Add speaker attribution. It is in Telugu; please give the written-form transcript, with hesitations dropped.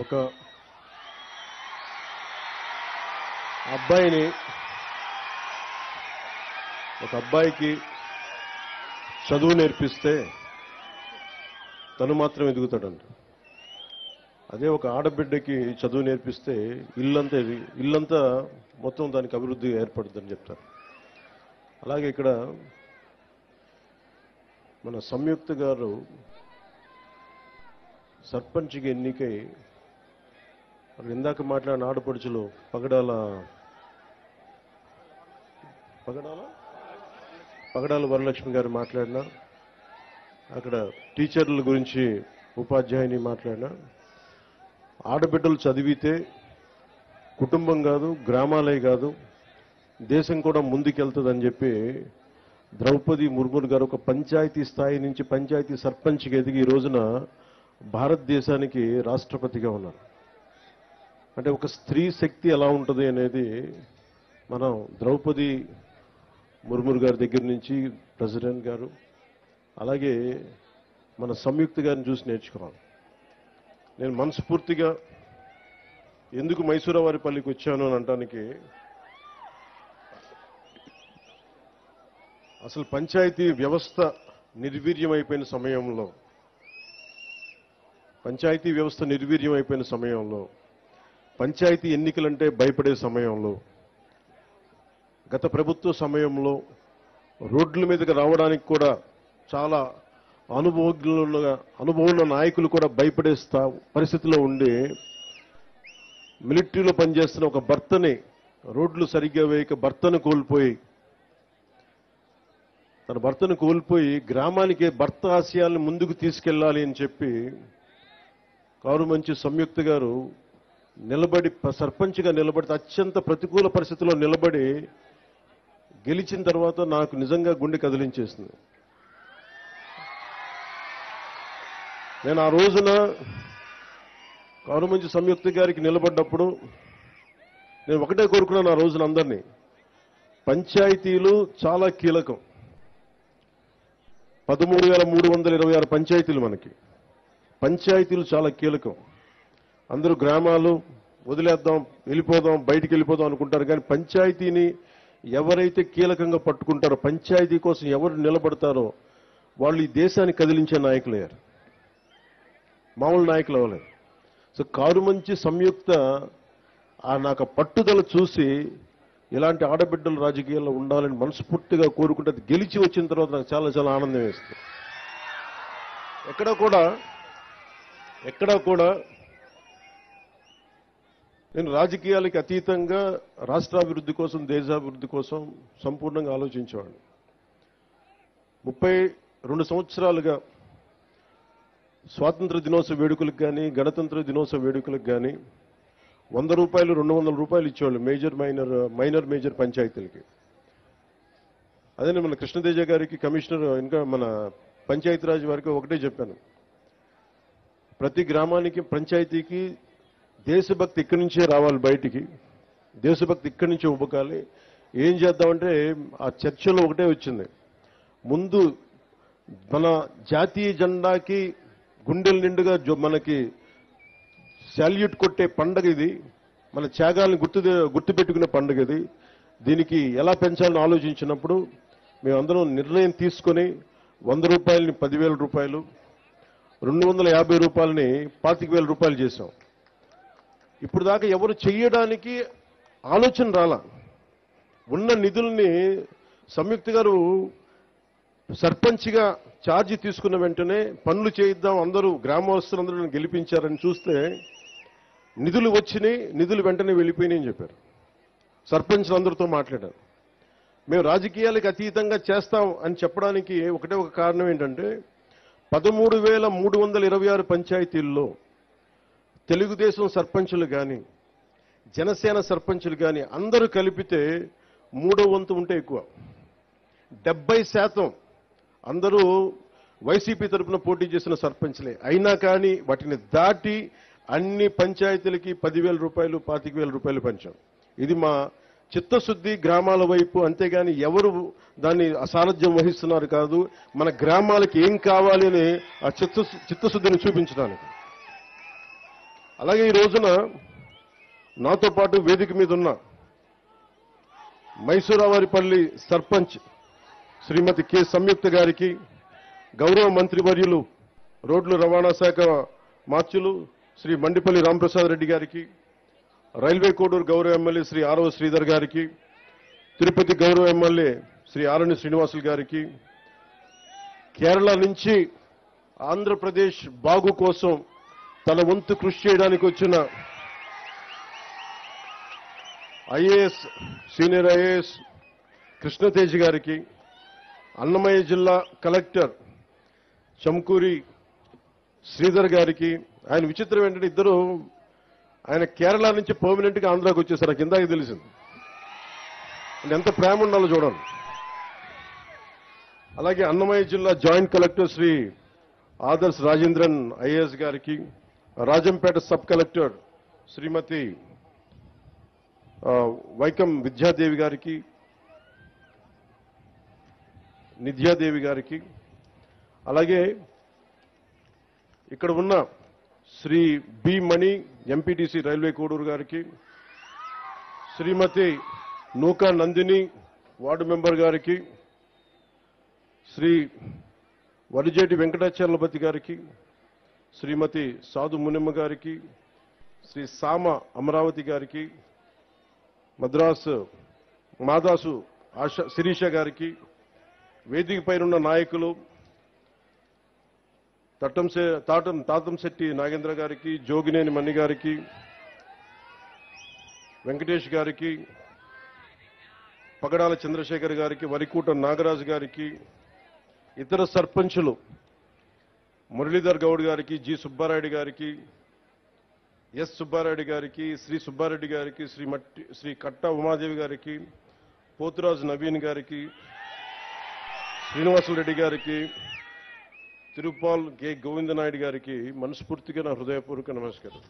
Speaker 1: ఒక అబ్బాయికి చదువు నేర్పిస్తే తను మాత్రం ఎదుగుతాడంట. అదే ఒక ఆడబిడ్డకి చదువు నేర్పిస్తే ఇల్లంతా మొత్తం దానికి అభివృద్ధి ఏర్పడుతుందని చెప్తారు. అలాగే ఇక్కడ మన సంయుక్త గారు సర్పంచ్కి ఎన్నికై ఇందాక మాట్లాడిన ఆడపడుచులు పగడాల వరలక్ష్మి గారు మాట్లాడినా, అక్కడ టీచర్ల గురించి ఉపాధ్యాయుని మాట్లాడినా, ఆడబిడ్డలు చదివితే కుటుంబం కాదు, గ్రామాలే కాదు, దేశం కూడా ముందుకెళ్తుందని చెప్పి ద్రౌపది ముర్ము గారు ఒక పంచాయతీ స్థాయి నుంచి పంచాయతీ సర్పంచ్కి ఎదిగి ఈ రోజున భారతదేశానికి రాష్ట్రపతిగా ఉన్నారు. అంటే ఒక స్త్రీ శక్తి ఎలా ఉంటుంది అనేది మనం ద్రౌపది ముర్ము గారి దగ్గర నుంచి ప్రెసిడెంట్ గారు, అలాగే మన సంయుక్త గారిని చూసి నేర్చుకోవాలి. నేను మనస్ఫూర్తిగా ఎందుకు మైసూరావారిపల్లికి వచ్చాను అని అనడానికి, అసలు పంచాయతీ వ్యవస్థ నిర్వీర్యమైపోయిన సమయంలో, పంచాయతీ ఎన్నికలంటే భయపడే సమయంలో, గత ప్రభుత్వ సమయంలో రోడ్ల మీదకి రావడానికి కూడా చాలా అనుభవం నాయకులు కూడా భయపడే పరిస్థితిలో ఉండి, మిలిటరీలో పనిచేస్తున్న ఒక భర్తని రోడ్లు సరిగ్గా వేయక తన భర్తను కోల్పోయి గ్రామానికి భర్త ఆశయాలను ముందుకు తీసుకెళ్లాలి అని చెప్పి కారుమంచి సంయుక్త గారు సర్పంచ్గా నిలబడి అత్యంత ప్రతికూల పరిస్థితుల్లో నిలబడి గెలిచిన తర్వాత నాకు నిజంగా గుండె కదిలించేసింది. నేను ఆ రోజున కారుమంచి సంయుక్త గారికి నిలబడ్డప్పుడు నేను ఒకటే కోరుకున్నాను. ఆ రోజున అందరినీ, పంచాయతీలు చాలా కీలకం. 13,326 పంచాయతీలు మనకి. పంచాయతీలు చాలా కీలకం. అందరూ గ్రామాలు వదిలేద్దాం, బయటికి వెళ్ళిపోదాం అనుకుంటారు. కానీ పంచాయతీని ఎవరైతే కీలకంగా పట్టుకుంటారో, పంచాయతీ కోసం ఎవరు నిలబడతారో వాళ్ళు ఈ దేశాన్ని కదిలించే నాయకులయ్యారు, మామూలు నాయకులు అవ్వలేదు. సో కారుమంచి సంయుక్త నాకు పట్టుదల చూసి ఇలాంటి ఆడబిడ్డలు రాజకీయాల్లో ఉండాలని మనస్ఫూర్తిగా కోరుకుంటే, అది గెలిచి వచ్చిన తర్వాత నాకు చాలా చాలా ఆనందం వేస్తుంది. ఎక్కడా కూడా నేను రాజకీయాలకి అతీతంగా రాష్ట్రాభివృద్ధి కోసం, దేశాభివృద్ధి కోసం సంపూర్ణంగా ఆలోచించేవాడిని. 32 సంవత్సరాలుగా స్వాతంత్ర దినోత్సవ వేడుకలకు కానీ, గణతంత్ర దినోత్సవ వేడుకలకు కానీ 100 రూపాయలు, 200 రూపాయలు ఇచ్చేవాళ్ళు మైనర్ మేజర్ పంచాయతీలకి. అదే మన కృష్ణతేజ గారికి, కమిషనర్, ఇంకా మన పంచాయతీరాజ్ వారికి ఒకటే చెప్పాను, ప్రతి గ్రామానికి, పంచాయతీకి దేశభక్తి ఇక్కడి నుంచే రావాలి, బయటికి దేశభక్తి ఇక్కడి నుంచే ఉబ్బకాలి. ఏం చేద్దామంటే ఆ చర్చలో ఒకటే వచ్చింది, ముందు మన జాతీయ జెండాకి గుండెల నిండుగా మనకి శాల్యూట్ కొట్టే పండగ ఇది, మన త్యాగాలను గుర్తుపెట్టుకునే పండుగ ఇది. దీనికి ఎలా పెంచాలని ఆలోచించినప్పుడు మేమందరం నిర్ణయం తీసుకొని 100 రూపాయలని 10,000 రూపాయలు, 250 రూపాయలని 25,000 రూపాయలు చేశాం. ఇప్పుడు దాకా ఎవరు చెయ్యడానికి ఆలోచన రాలా. ఉన్న నిధుల్ని సంయుక్త గారు సర్పంచ్గా ఛార్జీ తీసుకున్న వెంటనే పనులు చేయిద్దాం, అందరూ గ్రామస్తులందరూ గెలిపించారని చూస్తే నిధులు వచ్చినాయి, నిధులు వెంటనే వెళ్ళిపోయినాయని చెప్పారు. సర్పంచ్లు అందరితో మాట్లాడారు. మేము రాజకీయాలకు అతీతంగా చేస్తాం అని చెప్పడానికి ఒకటే ఒక కారణం ఏంటంటే, 13,326 పంచాయతీల్లో తెలుగుదేశం సర్పంచులు కానీ, జనసేన సర్పంచులు కానీ అందరూ కలిపితే 3వ వంతు ఉంటే ఎక్కువ. 70% అందరూ వైసీపీ తరఫున పోటీ చేసిన సర్పంచ్లే. అయినా కానీ వాటిని దాటి అన్ని పంచాయతీలకి 10,000 రూపాయలు, 25,000 రూపాయలు పంచాం. ఇది మా చిత్తశుద్ధి గ్రామాల వైపు. అంతేగాని ఎవరు దాన్ని అసారథ్యం వహిస్తున్నారు కాదు, మన గ్రామాలకి ఏం కావాలి అని ఆ చిత్తశుద్ధిని చూపించడానికి. అలాగే ఈ రోజున నాతో పాటు వేదిక మీద ఉన్న మైసూరావారిపల్లి సర్పంచ్ శ్రీమతి కె సంయుక్త గారికి, గౌరవ మంత్రివర్యులు రోడ్లు రవాణా శాఖ మార్చులు శ్రీ మండిపల్లి రాంప్రసాద్ రెడ్డి గారికి, రైల్వే కోడూరు గౌరవ ఎమ్మెల్యే శ్రీ ఆరవ శ్రీధర్ గారికి, తిరుపతి గౌరవ ఎమ్మెల్యే శ్రీ ఆరణి శ్రీనివాసులు గారికి, కేరళ నుంచి ఆంధ్రప్రదేశ్ బాగు కోసం తన వంతు కృషి చేయడానికి వచ్చిన ఐఏఎస్ సీనియర్ ఐఏఎస్ కృష్ణతేజ్ గారికి, అన్నమయ్య జిల్లా కలెక్టర్ చంకూరి శ్రీధర్ గారికి. ఆయన విచిత్రం ఏంటంటే ఇద్దరు ఆయన కేరళ నుంచి పర్మనెంట్ గా ఆంధ్రాకి వచ్చేసారు. నాకు ఇందాక తెలిసింది. ఎంత ప్రేమ ఉండాలో చూడండి. అలాగే అన్నమయ్య జిల్లా joint collector Shri Adarsh Rajendran IAS గారికి, రాజంపేట సబ్ కలెక్టర్ శ్రీమతి వైకం విద్యాదేవి గారికి, నిధ్యాదేవి గారికి, అలాగే ఇక్కడ ఉన్న Shri B Mani MPTC railway Koduru గారికి, శ్రీమతి నూకా నందిని వార్డు మెంబర్ గారికి, శ్రీ వరిజేటి వెంకటాచలపతి గారికి, శ్రీమతి సాధు మునిమ్మ గారికి, శ్రీ సామ అమరావతి గారికి, మద్రాసు మాదాసు శిరీష గారికి, వేదిక పైనున్న నాయకులు తాతంశెట్టి నాగేంద్ర గారికి, జోగినేని మణి గారికి, వెంకటేష్ గారికి, పగడాల చంద్రశేఖర్ గారికి, వరికూట నాగరాజు గారికి, ఇతర సర్పంచులు మురళీధర్ గౌడ్ గారికి, జి సుబ్బారెడ్డి గారికి, ఎస్ సుబ్బారెడ్డి గారికి, శ్రీ సుబ్బారెడ్డి గారికి, శ్రీ కట్ట ఉమాదేవి గారికి, పోతురాజు నవీన్ గారికి, శ్రీనివాసులరెడ్డి గారికి, తిరుపాల్ కె గోవిందనాయుడు గారికి మనస్ఫూర్తిగా నా హృదయపూర్వక నమస్కారం.